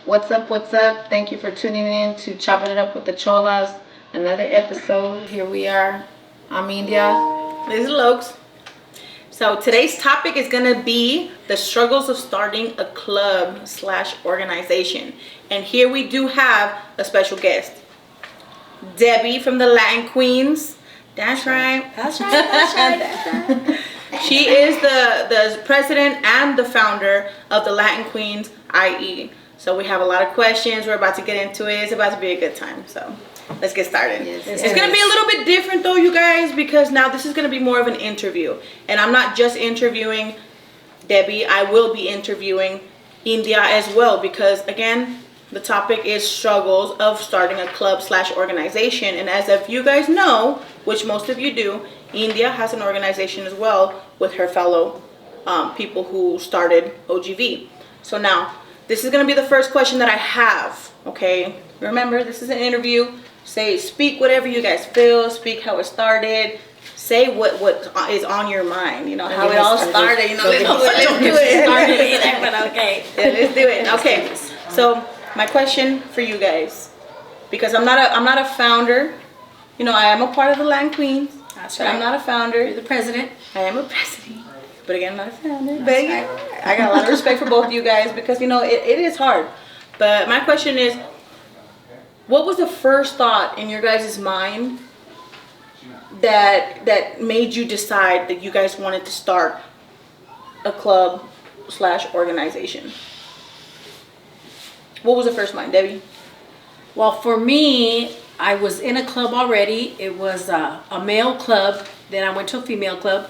What's up? What's up? Thank you for tuning in to Chopping It Up with the Cholas. Another episode. Here we are. I'm India. This is Lokes. So today's topic is gonna be the struggles of starting a club/organization. And here we do have a special guest, Debbie from the Latin Queens. That's right. That's right. That's right. That's right. She is the president and the founder of the Latin Queens IE. So we have a lot of questions. We're about to get into it. It's about to be a good time. So let's get started. Yes, it's going to be a little bit different though, you guys, because now this is going to be more of an interview. And I'm not just interviewing Debbie. I will be interviewing India as well because, again, the topic is struggles of starting a club/organization. And as if you guys know, which most of you do, India has an organization as well with her fellow people who started OGV. So now, this is going to be the first question that I have, okay? Remember, this is an interview. Speak whatever you guys feel. Speak how it started. Say what is on your mind. You know, how it all started. You know, let's do it. But okay. Yeah, let's do it. Okay. So, my question for you guys, because I'm not a founder. You know, I am a part of the Latin Queens. That's right. I'm not a founder. You're the president. I am a president. But again, I'm not a founder. But I got a lot of respect for both of you guys because, you know, it is hard. But my question is, what was the first thought in your guys' mind that made you decide that you guys wanted to start a club/organization? What was the first mind, Debbie? Well, for me, I was in a club already. It was a male club. Then I went to a female club.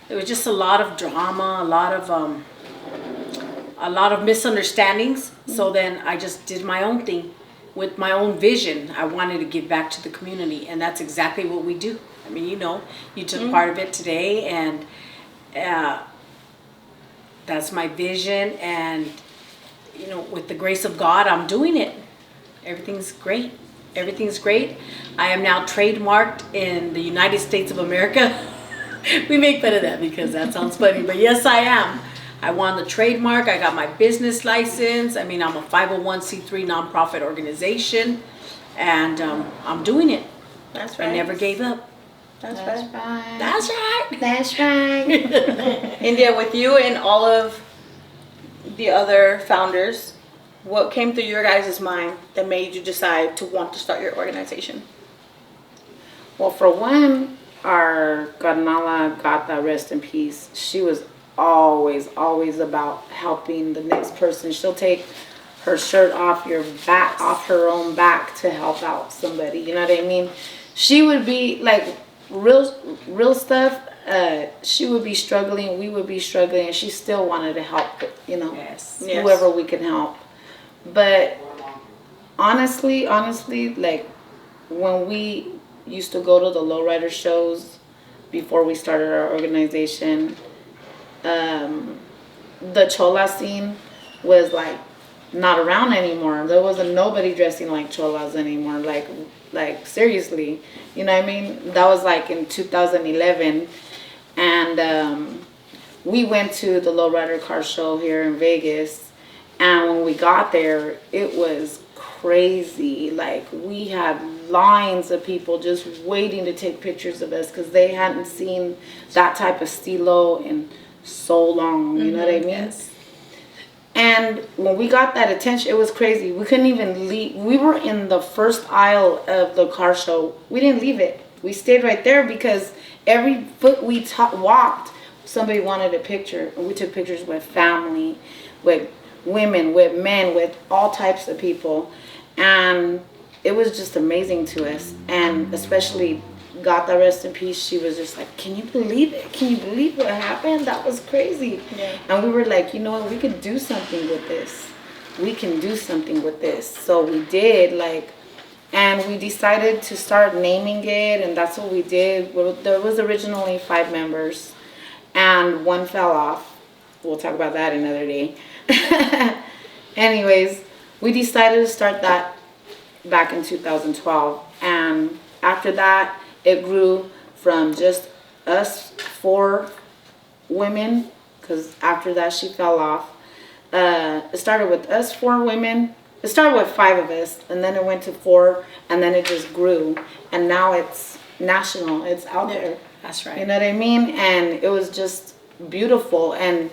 There was just a lot of drama, a lot of misunderstandings. So then I just did my own thing with my own vision. I wanted to give back to the community, and that's exactly what we do. I mean, you know, you took part of it today, and that's my vision. And you know, with the grace of God, I'm doing it. Everything's great. Everything's great. I am now trademarked in the United States of America. We make fun of that because that sounds funny, but yes, I am. I won the trademark. I got my business license. I mean, I'm a 501c3 nonprofit organization, and I'm doing it. That's right. I never gave up. That's right. That's right. That's right. India, with you and all of the other founders, what came through your guys' mind that made you decide to want to start your organization? Well, for one, our Carnala Gata, rest in peace, she was always about helping the next person. She'll take her shirt off off her own back to help out somebody. You know what I mean? She would be like real stuff. She would be struggling, we would be struggling, and she still wanted to help, you know, whoever we can help. But honestly, like when we used to go to the lowrider shows before we started our organization, the Chola scene was like not around anymore. There wasn't nobody dressing like Cholas anymore. Like seriously, you know what I mean? That was like in 2011, and we went to the lowrider car show here in Vegas. And when we got there, it was crazy. Like, we had lines of people just waiting to take pictures of us because they hadn't seen that type of stilo in so long. You know what I mean? Yes. And when we got that attention, it was crazy. We couldn't even leave. We were in the first aisle of the car show. We didn't leave it. We stayed right there because every foot we walked, somebody wanted a picture. And we took pictures with family, with women, with men, with all types of people, and it was just amazing to us. And especially Gata, rest in peace, she was just like, can you believe it? Can you believe what happened? That was crazy. Yeah. And we were like, you know what, we could do something with this. We can do something with this. So we did, and we decided to start naming it, and that's what we did. There was originally 5 members, and one fell off. We'll talk about that another day. Anyways, we decided to start that back in 2012, and after that it grew from just us 4 women, because after that she fell off. It started with us 4 women, it started with 5 of us, and then it went to 4, and then it just grew, and now it's national. It's out there. That's right. You know what I mean? And it was just beautiful, and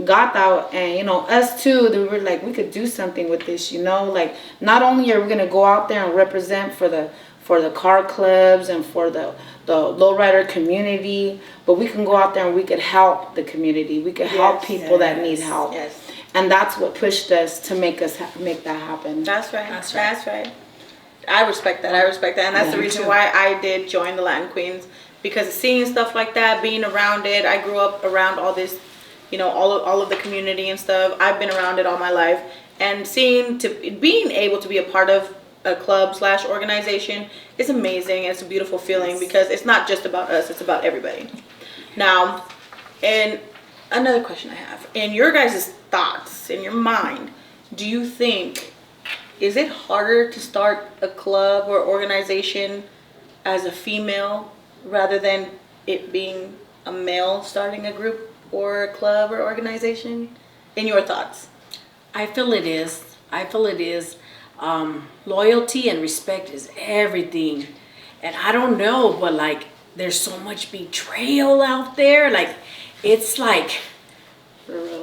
got out, and us too. We were like, we could do something with this. Like, not only are we gonna go out there and represent for the car clubs and for the lowrider community, but we can go out there and we could help the community. We could help people that need help. Yes. And that's what pushed us to make that happen. That's right. That's right. That's right. I respect that. And that's the reason why I did join the Latin Queens, because seeing stuff like that, being around it. I grew up around all this, all of the community and stuff. I've been around it all my life, and being able to be a part of a club / organization is amazing. It's a beautiful feeling, because it's not just about us, it's about everybody. Now, and another question I have, in your guys' thoughts, in your mind, do you think, is it harder to start a club or organization as a female rather than it being a male starting a group or a club or organization? In your thoughts? I feel it is. Loyalty and respect is everything. And I don't know, but like, there's so much betrayal out there. Like, it's like,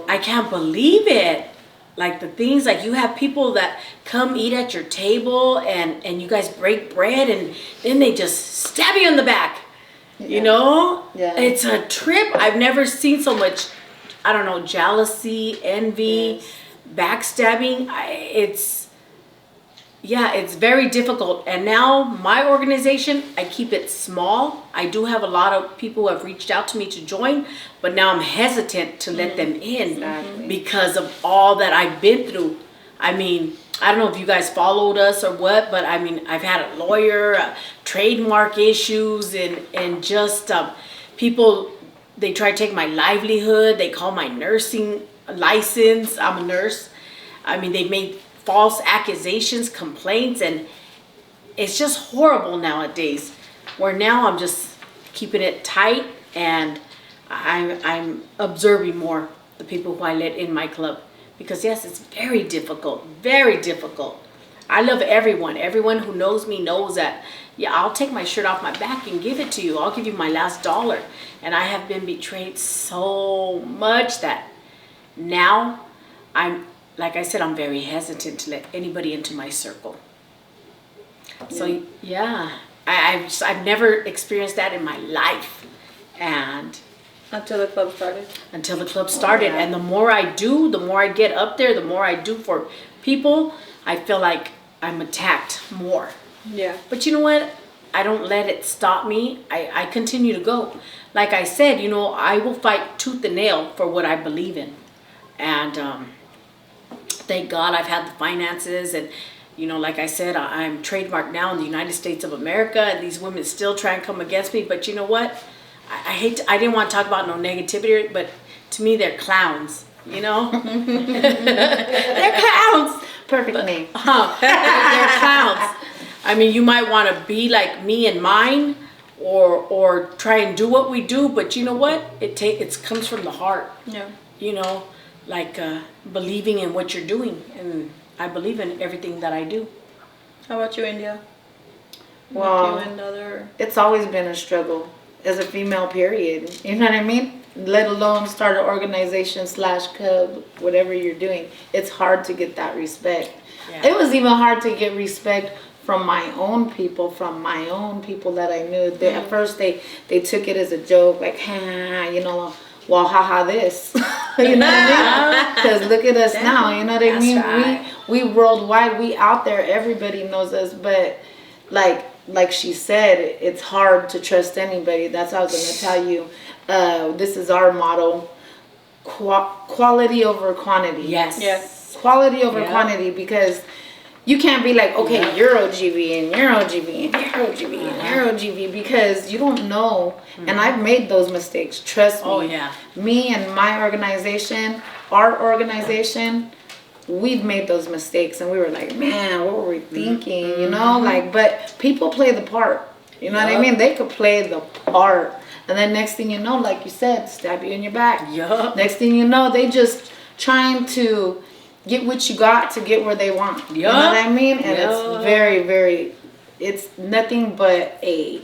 I can't believe it. Like, the things, like, you have people that come eat at your table, and you guys break bread, and then they just stab you in the back. Yeah. It's a trip. I've never seen so much, I don't know, jealousy, envy, backstabbing. It's very difficult. And now my organization, I keep it small. I do have a lot of people who have reached out to me to join, but now I'm hesitant to let them in because of all that I've been through. I mean, I don't know if you guys followed us or what, but I mean, I've had a lawyer, trademark issues, and just people, they try to take my livelihood. They call my nursing license. I'm a nurse. I mean, they made false accusations, complaints, and it's just horrible nowadays. Where now I'm just keeping it tight, and I'm observing more the people who I let in my club, because yes, it's very difficult, very difficult. I love everyone. Everyone who knows me knows that, yeah, I'll take my shirt off my back and give it to you. I'll give you my last dollar. And I have been betrayed so much that now like I said, I'm very hesitant to let anybody into my circle. So yeah, I've never experienced that in my life, and Until the club started. And the more I do, the more I get up there, the more I do for people, I feel like I'm attacked more. Yeah. But you know what? I don't let it stop me. I continue to go. Like I said, I will fight tooth and nail for what I believe in. And thank God I've had the finances, and like I said, I'm trademarked now in the United States of America, and these women still try and come against me. But you know what? I didn't want to talk about no negativity, but to me they're clowns. They're clowns. Perfect name. They're clowns. I mean, you might want to be like me and mine, or try and do what we do, but you know what? It comes from the heart. Yeah. Like believing in what you're doing, and I believe in everything that I do. How about you, India? Well, Like you and other... it's always been a struggle as a female, period. You know what I mean? Let alone start an organization / club, whatever you're doing. It's hard to get that respect. Yeah. It was even hard to get respect from my own people that I knew. At first, they took it as a joke, like, well, haha, this. You know what I mean? Because look at us now. You know what I mean? Right. We worldwide, we out there. Everybody knows us. But like she said, it's hard to trust anybody. That's what I was going to tell you. This is our motto: quality over quantity. Yes. Quality over quantity, because you can't be like, okay, you're OGB and you're OGB and you're OGB and you're OGB, because you don't know. And I've made those mistakes. Trust me. Oh, yeah. Me and my organization, our organization, we've made those mistakes, and we were like, man, what were we thinking? But people play the part. You know what I mean? They could play the part. And then next thing you know, like you said, stab you in your back. Yup. Next thing you know, they just trying to get what you got to get where they want. You know Yup. what I mean? And Yup. it's very, very, it's nothing but a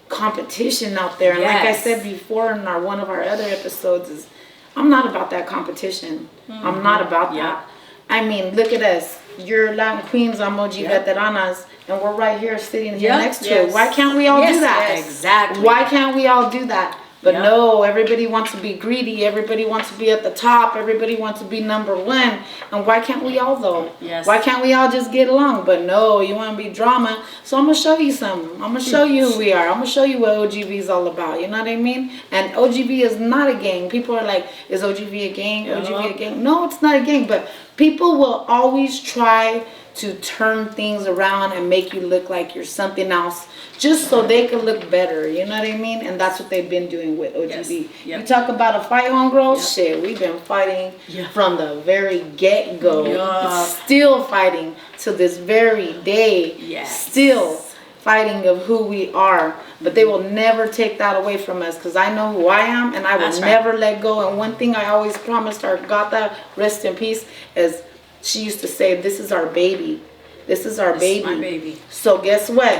competition out there. And like I Yes. said before in one of our other episodes, is I'm not about that competition. I'm not about Yep. that. I mean, look at us. You're Latin Queens, I'm OG Yep. Veteranas, and we're right here sitting here Yep. next to Yes. it. Why can't we all Yes, do that? yes. Exactly. Why can't we all do that? But Yep. no, everybody wants to be greedy. Everybody wants to be at the top. Everybody wants to be number one. And why can't we all though? Yes. Why can't we all just get along? But no, you want to be drama. So I'm going to show you something. I'm going to show you who we are. I'm going to show you what OGV is all about. You know what I mean? And OGV is not a gang. People are like, is OGV a gang? OGV a gang? No, it's not a gang. But people will always try to turn things around and make you look like you're something else just so they can look better. You know what I mean? And that's what they've been doing with OGV. Yes. Yep. You talk about a fight, homegirl? Yep. Shit, we've been fighting Yeah. from the very get-go. Yup. Still fighting to this very day. Yes. Still fighting of who we are. But they will never take that away from us because I know who I am and I will That's right. never let go. And one thing I always promised our Gata, rest in peace, is she used to say, this is our baby. This is our This baby. is my baby. So guess what?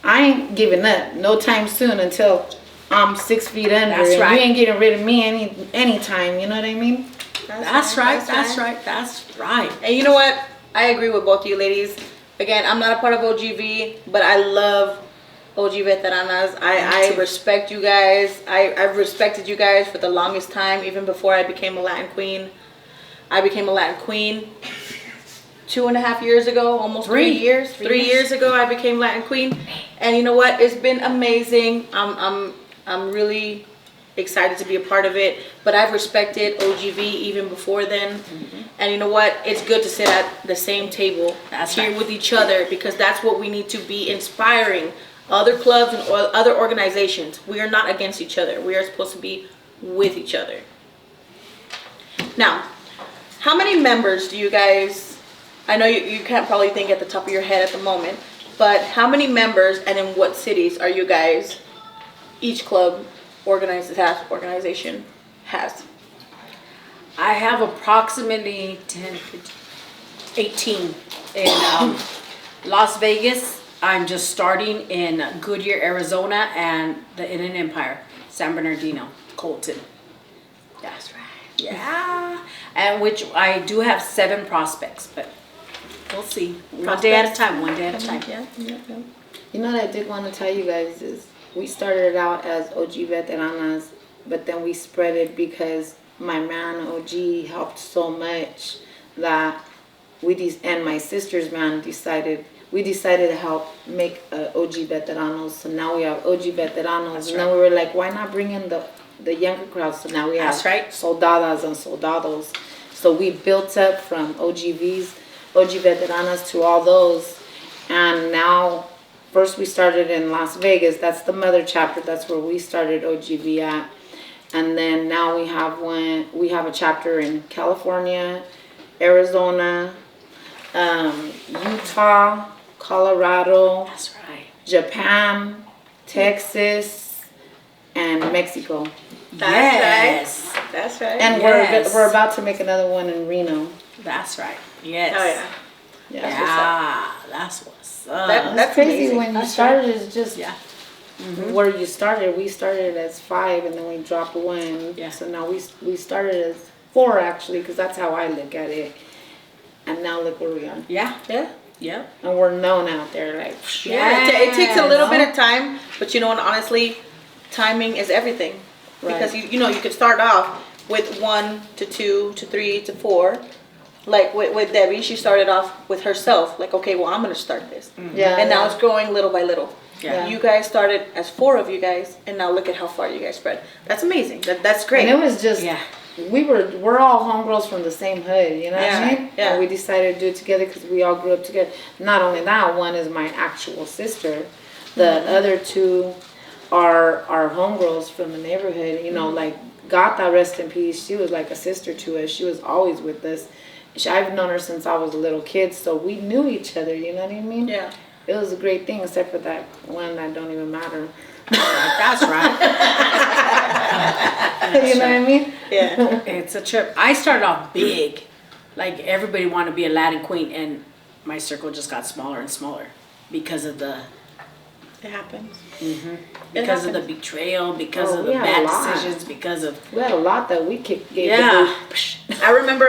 I ain't giving up no time soon until I'm 6 feet under. That's and right. you ain't getting rid of me anytime. You know what I mean? That's right. That's right. That's right. And you know what? I agree with both of you ladies. Again, I'm not a part of OGV, but I love OG Veteranas. I respect you guys. I've respected you guys for the longest time, even before I became a Latin queen. I became a Latin queen 2.5 years ago, almost 3 years. 3 years ago, I became Latin queen, and you know what? It's been amazing. I'm really excited to be a part of it. But I've respected OGV even before then, and you know what? It's good to sit at the same table here with each other because that's what we need to be inspiring other clubs and other organizations. We are not against each other. We are supposed to be with each other. Now, how many members do you guys? I know you can't probably think at the top of your head at the moment, but how many members and in what cities are you guys, each club organization has? I have approximately 10, 15, 18 in Las Vegas. I'm just starting in Goodyear, Arizona, and the Inland Empire, San Bernardino, Colton. That's right. Yeah, and which I do have 7 prospects, but we'll see. One day at a time. One day at a time. Yeah. You know what I did want to tell you guys is we started out as OG Veteranas, but then we spread it because my man OG helped so much that and my sister's man we decided to help make OG Veteranos. So now we have OG Veteranos. That's and right. then we were like, why not bring in the younger crowd? So now we have That's right. Soldadas and Soldados. So we built up from OG Veteranas to all those. And now, first we started in Las Vegas. That's the mother chapter. That's where we started OGV at. And then now we have a chapter in California, Arizona, Utah, Colorado, That's right. Japan, Texas, and Mexico. Yes. That's right. And Yes. we're about to make another one in Reno. That's right. Yes. Oh yeah. Yeah, that's what's up. That's crazy. amazing. When you That's started, it's just Yeah. where you started. We started as 5, and then we dropped 1. Yeah. So now we started as 4 actually, because that's how I look at it. And now look where we are. Yeah. Yeah. Yep. And we're known out there, like. Yeah, it takes a little bit of time, but you know what? Honestly, timing is everything. Because Right. you could start off with 1 to 2 to 3 to 4. Like with Debbie, she started off with herself. Like, okay, well, I'm gonna start this, Yeah. and now it's growing little by little. Yeah. You guys started as 4 of you guys, and now look at how far you guys spread. That's amazing. That's great. And it was just. Yeah. We're all homegirls from the same hood, you know what Yeah, I mean? yeah. And we decided to do it together because we all grew up together. Not only that, one is my actual sister. The other 2 are homegirls from the neighborhood. You know, like Gata, rest in peace. She was like a sister to us. She was always with us. I've known her since I was a little kid, so we knew each other. You know what I mean? Yeah. It was a great thing, except for that one that don't even matter. That's right. You know what I mean? Yeah. It's a trip. I started off big. like everybody wanted to be a Latin queen, and my circle just got smaller and smaller because of the It happens. because of the betrayal, because of the we had a bad lot. decisions, because of We had a lot that we gave yeah. I remember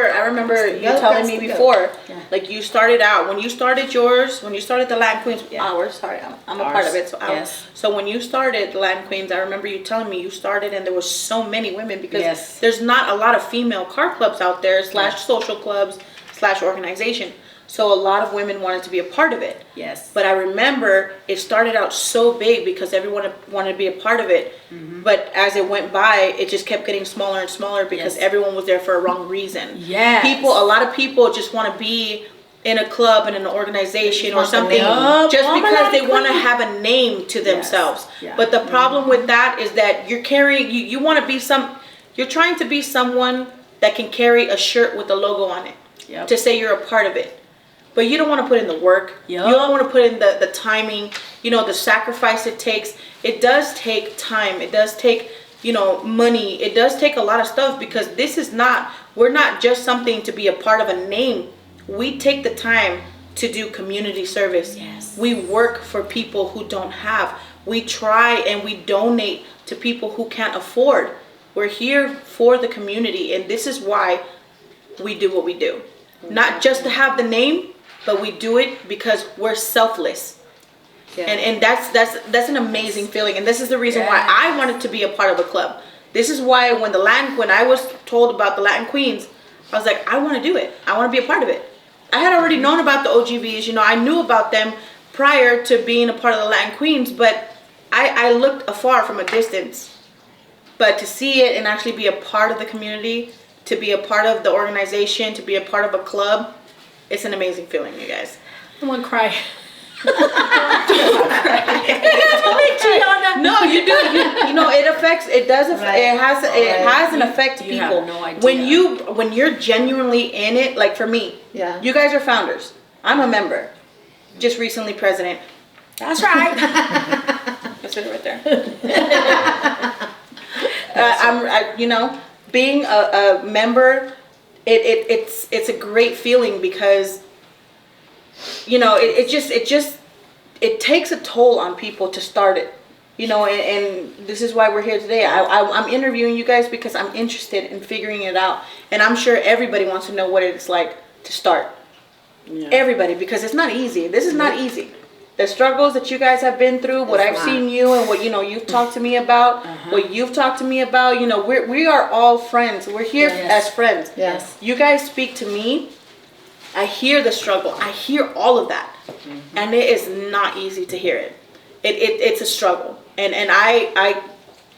you go, telling guys, me go. before, Yeah. like you started out, when you started yours, when you started the Latin Queens, ours, sorry, I'm a part of it, so Yes. so when you started the Latin Queens, I remember you telling me you started and there was so many women because Yes. there's not a lot of female car clubs out there, / social clubs, / organization. So a lot of women wanted to be a part of it. Yes. But I remember it started out so big because everyone wanted to be a part of it. But as it went by, it just kept getting smaller and smaller because Yes. everyone was there for a wrong reason. Yes. A lot of people just want to be in a club and an organization or want the something name. just Oh, I'm a because they Latin want to queen. have a name to themselves. Yeah. But the problem with that is that you're carrying, you want to be you're trying to be someone that can carry a shirt with a logo on it Yep. to say you're a part of it. But you don't want to put in the work. Yup. You don't want to put in the timing, the sacrifice it takes. It does take time. It does take, money. It does take a lot of stuff because we're not just something to be a part of a name. We take the time to do community service. Yes. We work for people who don't have. We try and we donate to people who can't afford. We're here for the community, and this is why we do what we do. Not just to have the name, but we do it because we're selfless. Yeah. And that's an amazing feeling. And this is the reason why I wanted to be a part of a club. This is why when I was told about the Latin Queens, I was like, I want to do it. I want to be a part of it. I had already known about the OGBs. I knew about them prior to being a part of the Latin Queens, but I looked afar from a distance. But to see it and actually be a part of the community, to be a part of the organization, to be a part of a club, it's an amazing feeling, you guys. I want to cry. No, you do. It affects. It does. Right. It has an effect to You people. have no idea. When you're genuinely in it, like for me, Yeah. you guys are founders. I'm a member. Just recently president. That's right. That's it right there. Being a member, it's a great feeling because it takes a toll on people to start it, and this is why we're here today. I'm interviewing you guys because I'm interested in figuring it out, and I'm sure everybody wants to know what it's like to start. Yeah. Everybody, because it's not easy. This is not easy. The struggles that you guys have been through, what I've seen you and what you've talked to me about, what you've talked to me about, we are all friends. We're here as friends. Yes. You guys speak to me. I hear the struggle. I hear all of that, and it is not easy to hear it. It's a struggle, and I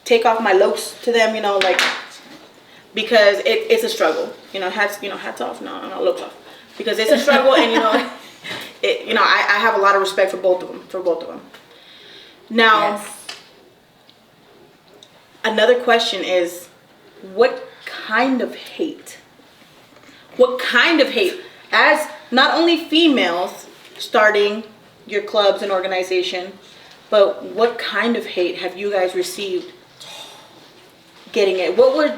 take off my lopes to them, because it's a struggle. Hats off. No, not lopes off, because it's a struggle, and I have a lot of respect for both of them. Now, another question is, what kind of hate? What kind of hate? As not only females starting your clubs and organization, but what kind of hate have you guys received getting it? What were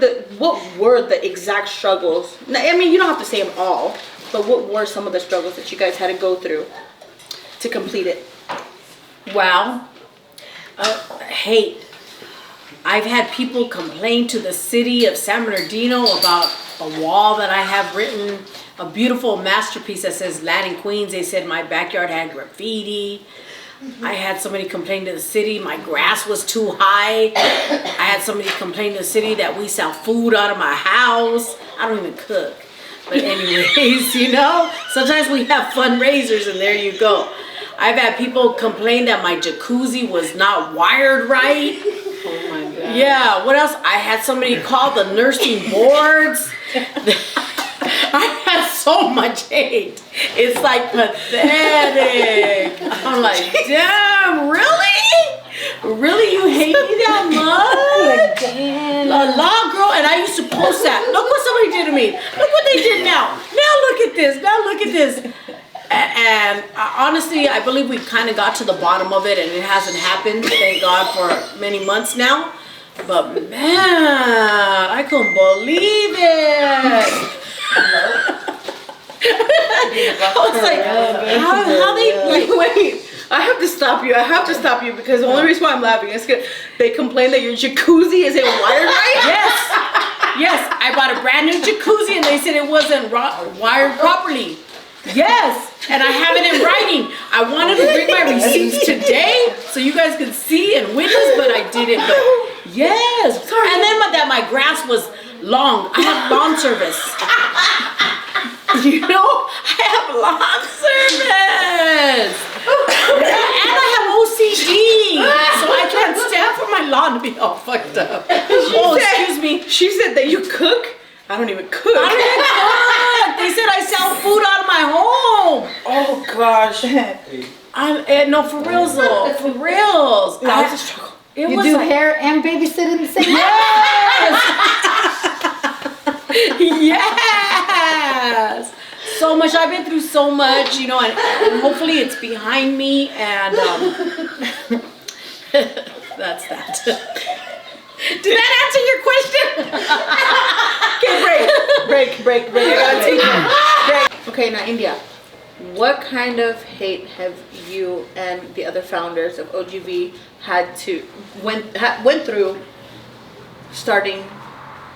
the exact struggles? I mean, you don't have to say them all, but what were some of the struggles that you guys had to go through to complete it? Well, hate. I've had people complain to the city of San Bernardino about a wall that I have written, a beautiful masterpiece that says Latin Queens. They said my backyard had graffiti. I had somebody complain to the city my grass was too high. I had somebody complain to the city that we sell food out of my house. I don't even cook. But anyways, sometimes we have fundraisers and there you go. I've had people complain that my jacuzzi was not wired right. Oh my God. Yeah, what else? I had somebody call the nursing boards. I had so much hate. It's like pathetic. I'm like, damn, really? Really, you hate me that much? La girl, and I used to post that. Look what somebody did to me. Look what they did now. Now look at this. Now look at this. And honestly, I believe we kind of got to the bottom of it, and it hasn't happened, thank God, for many months now. But man, I couldn't believe it. I was like, how they like? Wait, I have to stop you. I have to stop you because the only reason why I'm laughing is because they complain that your jacuzzi isn't wired right. Yes. Yes, I bought a brand new jacuzzi and they said it wasn't wired properly. Yes, and I have it in writing. I wanted to bring my receipts today so you guys could see and witness, but I didn't. But yes, and then my grass was long. I have lawn service. You know, I have lawn service. And I have OCD, so I can't stand for my lawn to be all fucked up. Excuse me. She said that you cook. I don't even cook. I don't even cook. They said I sell food out of my home. Oh gosh. No, for reals though. For reals. That was a struggle. It You was do like, hair and babysit in the same yes. Yes. So much. I've been through so much, you know, and hopefully it's behind me. And that's that. Did that answer your question? Okay, break. I gotta take a break. Okay, now India. What kind of hate have you and the other founders of OGV went through starting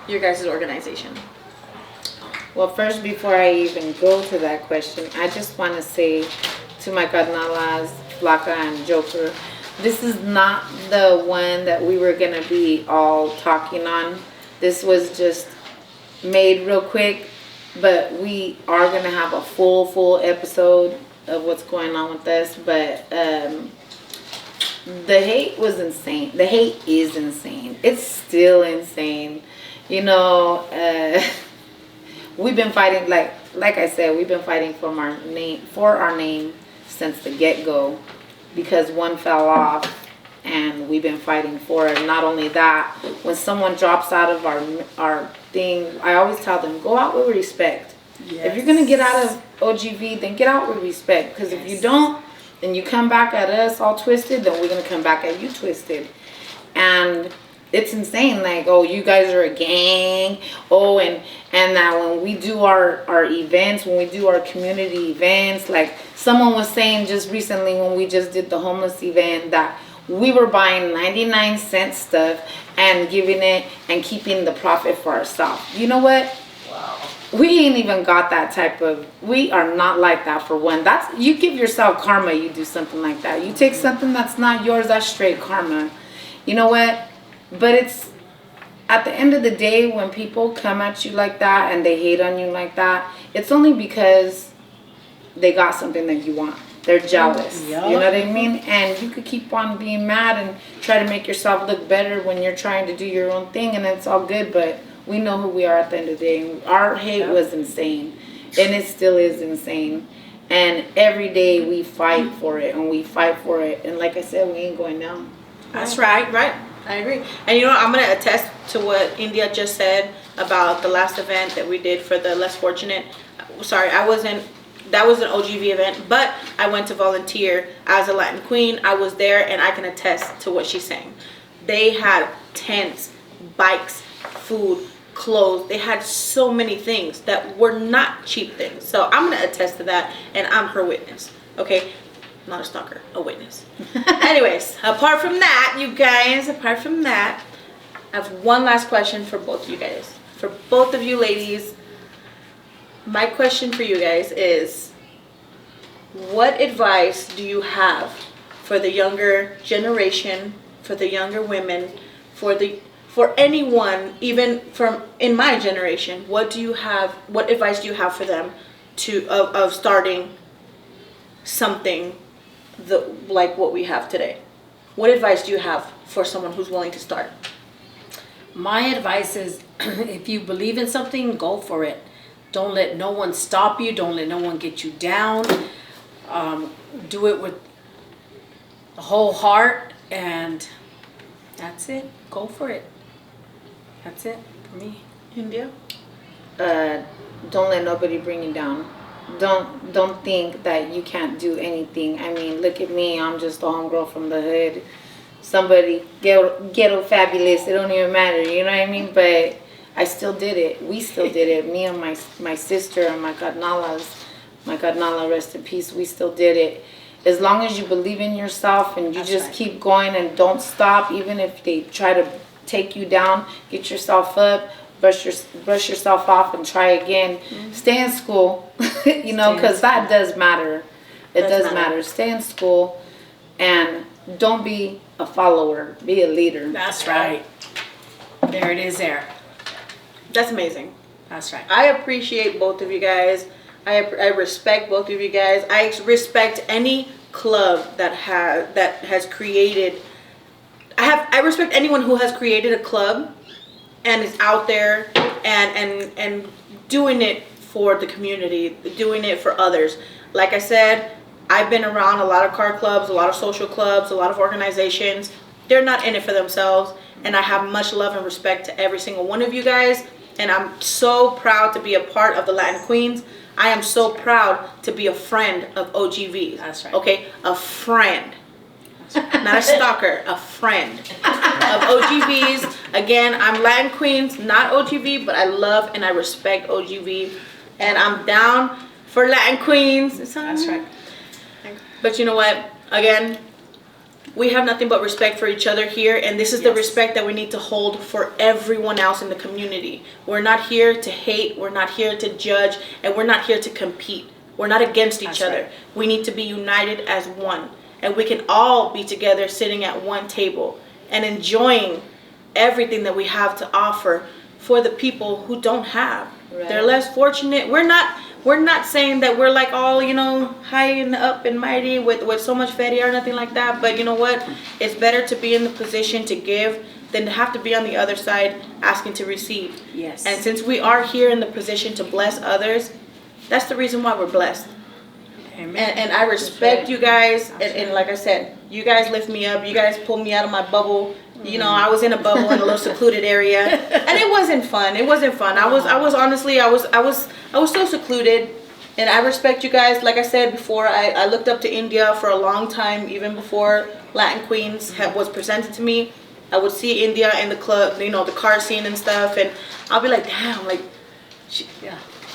your guys' organization? Well, first, before I even go to that question, I just want to say to my carnalas, Flaca and Joker, this is not the one that we were going to be all talking on. This was just made real quick, but we are going to have a full episode of what's going on with us. But the hate was insane. The hate is insane. It's still insane. You know, we've been fighting, like I said, we've been fighting for our name since the get-go, because one fell off and we've been fighting for it. Not only that, when someone drops out of our thing, I always tell them, go out with respect. Yes. If you're going to get out of OGV, then get out with respect, because if you don't, then you come back at us all twisted, then we're going to come back at you twisted. And it's insane, like, oh, you guys are a gang. Oh, and that when we do our events, when we do our community events, like someone was saying just recently when we just did the homeless event, that we were buying 99-cent stuff and giving it and keeping the profit for ourselves. You know what? Wow. We ain't even got that type of, we are not like that for one. That's, you give yourself karma, you do something like that. You take something that's not yours, that's straight karma. You know what? But it's, at the end of the day, when people come at you like that and they hate on you like that, it's only because they got something that you want. They're jealous. Yep. You know what I mean? And you could keep on being mad and try to make yourself look better when you're trying to do your own thing, and it's all good, but we know who we are at the end of the day. Our hate was insane, and it still is insane. And every day we fight for it, and we fight for it. And like I said, we ain't going down. That's right. I agree. And you know what? I'm going to attest to what India just said about the last event that we did for the less fortunate. Sorry, that was an OGV event, but I went to volunteer as a Latin queen. I was there, and I can attest to what she's saying. They had tents, bikes, food, clothes. They had so many things that were not cheap things. So I'm going to attest to that, and I'm her witness. Okay? Not a stalker, a witness. Anyways, apart from that, you guys, I have one last question for both of you guys. For both of you ladies, my question for you guys is, what advice do you have for the younger generation, for the younger women, for anyone, even from in my generation? What advice do you have for them of starting something like what we have today? What advice do you have for someone who's willing to start? My advice is, if you believe in something, go for it. Don't let no one stop you. Don't let no one get you down. Do it with the whole heart, and that's it. Go for it. That's it for me. India? Don't let nobody bring you down. Don't think that you can't do anything. I mean, look at me. I'm just a homegirl from the hood. Somebody ghetto fabulous. It don't even matter. You know what I mean? But I still did it. We still did it. Me and my sister and my carnalas. My God, Nala, rest in peace. We still did it. As long as you believe in yourself and you just keep going and don't stop, even if they try to take you down, get yourself up, brush yourself off and try again. Stay in school, you know, because that does matter. It does matter. Stay in school and don't be a follower. Be a leader. That's right. There it is there. That's amazing. That's right. I appreciate both of you guys. I respect both of you guys. I respect any club that has created. I respect anyone who has created a club and is out there and doing it for the community, doing it for others. Like I said, I've been around a lot of car clubs, a lot of social clubs, a lot of organizations. They're not in it for themselves, and I have much love and respect to every single one of you guys. And I'm so proud to be a part of the Latin Queens. I am so proud to be a friend of OGV. That's right. Okay, a friend. Not a stalker, a friend of OGVs. Again, I'm Latin Queens, not OGV, but I love and I respect OGV. And I'm down for Latin Queens. That's right. But you know what? Again, we have nothing but respect for each other here, and this is the respect that we need to hold for everyone else in the community. We're not here to hate, we're not here to judge, and we're not here to compete. We're not against each other. Right. We need to be united as one, and we can all be together sitting at one table and enjoying everything that we have to offer for the people who don't have. Right. They're less fortunate. We're not saying that we're like all, you know, high and up and mighty with so much feria or nothing like that. But you know what? It's better to be in the position to give than to have to be on the other side asking to receive. Yes. And since we are here in the position to bless others, that's the reason why we're blessed. Amen. And I respect you guys. And like I said, you guys lift me up. You guys pull me out of my bubble. You know, I was in a bubble in a little secluded area, and it wasn't fun. It wasn't fun. I was honestly, I was so secluded, and I respect you guys. Like I said before, I looked up to India for a long time, even before Latin Queens was presented to me. I would see India in the club, you know, the car scene and stuff, and I'll be like, damn, like,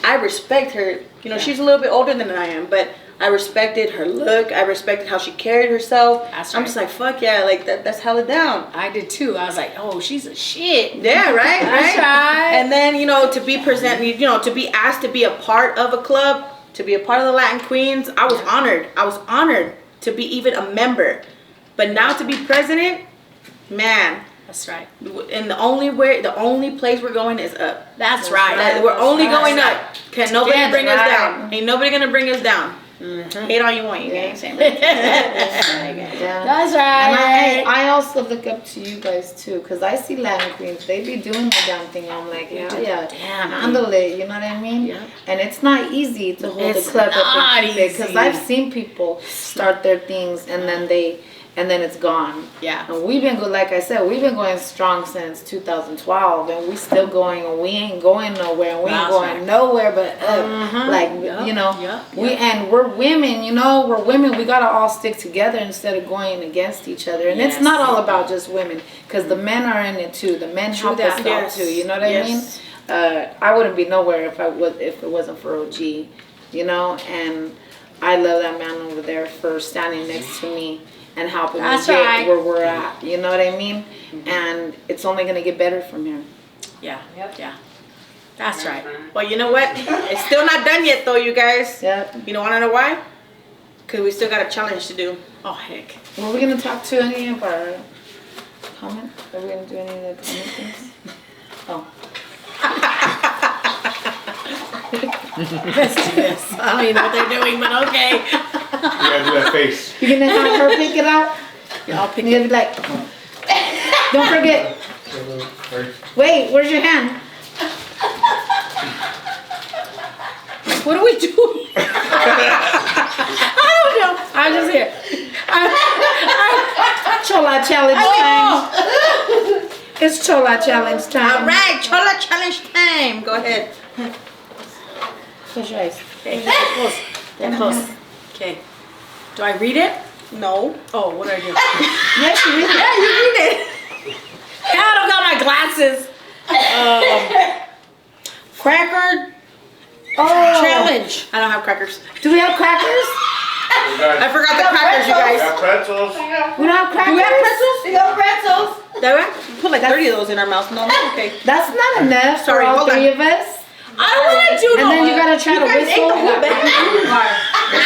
I respect her. You know, she's a little bit older than I am, but I respected her look. I respected how she carried herself. That's right. I'm just like, fuck yeah, like that's hella down. I did too. I was like, oh, she's a shit. Yeah, right, That's right. And then, you know, to be presented, you know, to be asked to be a part of a club, to be a part of the Latin Queens, I was honored. I was honored to be even a member. But now to be president, man. That's right. And the only place we're going is up. That's right. We're only going up. Can nobody bring us down? Ain't nobody gonna bring us down. Mm-hmm. Hate all you want, you guys. That's right. And I also look up to you guys too, because I see Latin Queens. They be doing the damn thing. I'm like, yeah, handle it. You know what I mean? Yeah. And it's not easy to hold the club up and keep it, because I've seen people start their things and then it's gone. Yeah. And we've been like I said, we've been going strong since 2012, and we still going, and we ain't going nowhere, and we ain't going nowhere but up. Like, you know, and we're women, you know, we're women. We gotta all stick together instead of going against each other. And it's not all about just women, because the men are in it too. The men help us out too. You know what I mean? I wouldn't be nowhere if it wasn't for OG, you know. And I love that man over there for standing next to me and helping me get where we're at. You know what I mean? Mm-hmm. And it's only going to get better from here. Yeah. Yep. Yeah. That's right. Well, you know what? It's still not done yet, though, you guys. Yep. You don't want to know why? Because we still got a challenge to do. Oh, heck. Were we going to talk to any of our comments? Are we going to do any of the comment things? Oh. Let's do this. I don't even know what they're doing, but okay. You gotta do that face. You're gonna have her pick it out? Yeah, I'll pick it. You're like, don't forget. Wait, where's your hand? What are we doing? I don't know. I'm just here. Chola challenge time. It's Chola challenge time. All right, Chola challenge time. Go ahead. Close your eyes. Okay, they're close. They're close. Okay. Do I read it? No. Oh, what do I do? Yes, you read it. Yeah, you read it. Yeah, I don't got my glasses. Cracker Oh. challenge. I don't have crackers. Do we have crackers? I forgot the crackers, you We guys. got pretzels. We don't have crackers. Do we have pretzels? We got pretzels. There we put like 30 of those in our mouth. No, that's okay. That's not enough for Sorry, all hold on. 3 of us. I don't want to do And then you gotta try to guys ate whistle. the whole bag.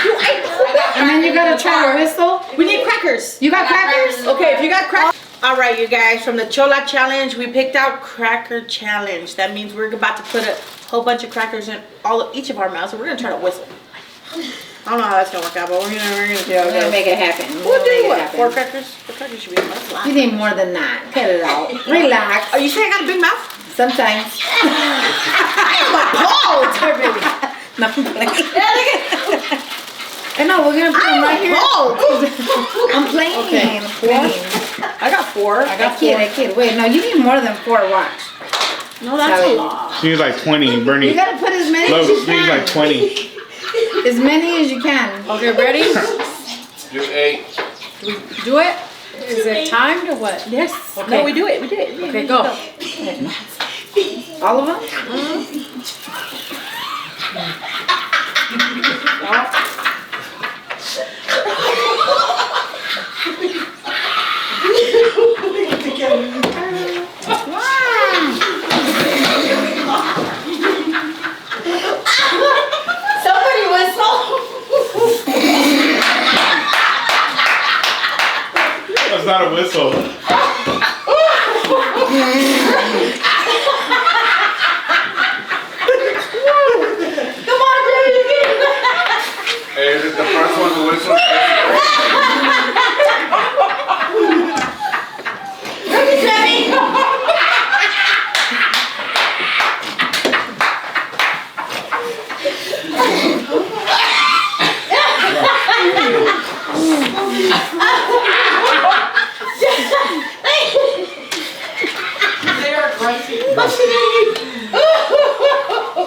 You ate the whole bag. And then you gotta try to whistle. We need crackers. You got crackers? Okay, if you got crackers. All right, you guys, from the Chola challenge, we picked out cracker challenge. That means we're about to put a whole bunch of crackers in each of our mouths, and we're gonna try to whistle. I don't know how that's gonna work out, but we're gonna make it happen. We'll do what? 4 crackers? 4 crackers should be enough. You need more than that. Cut it out. Relax. Are you saying I got a big mouth? Sometimes. Appalled. No, I'm playing. I know, we're gonna put them right here. I'm playing. Okay. I'm playing. I got 4. I kid. Wait, no, you need more than 4. Watch. No, that's a lot. She needs like 20, Bernie. You gotta put as many Look, as you she needs like can. 20. As many as you can. Okay, ready? Do 8. Do it? Is it timed or what? Yes. Okay. No, we do it. We did it. Okay, go. All of them? Somebody whistle. That's not a whistle. Come on, baby. Hey, is it the first one to whistle? Look at Debbie.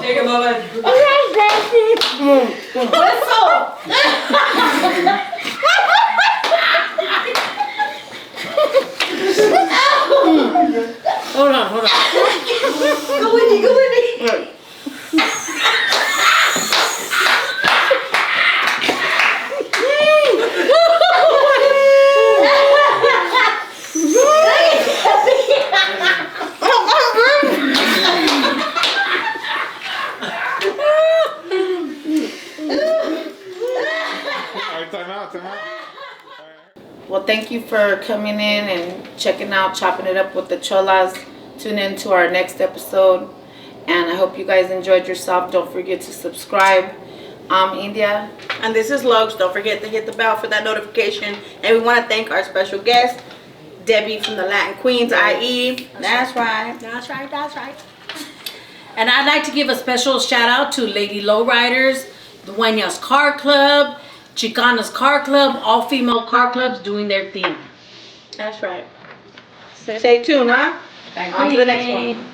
Take a moment. Whistle. Hold on. Go, Winnie. Alright, time out. Well, thank you for coming in and checking out Chopping It Up with the Cholas. Tune in to our next episode. And I hope you guys enjoyed yourself. Don't forget to subscribe. I'm India. And this is Lugs. Don't forget to hit the bell for that notification. And we want to thank our special guest, Debbie from the Latin Queens, IE. That's right. That's right. And I'd like to give a special shout out to Lady Lowriders, the Dueñas Car Club, Chicana's Car Club, all female car clubs doing their thing. That's right. Stay tuned, huh? On to the next one.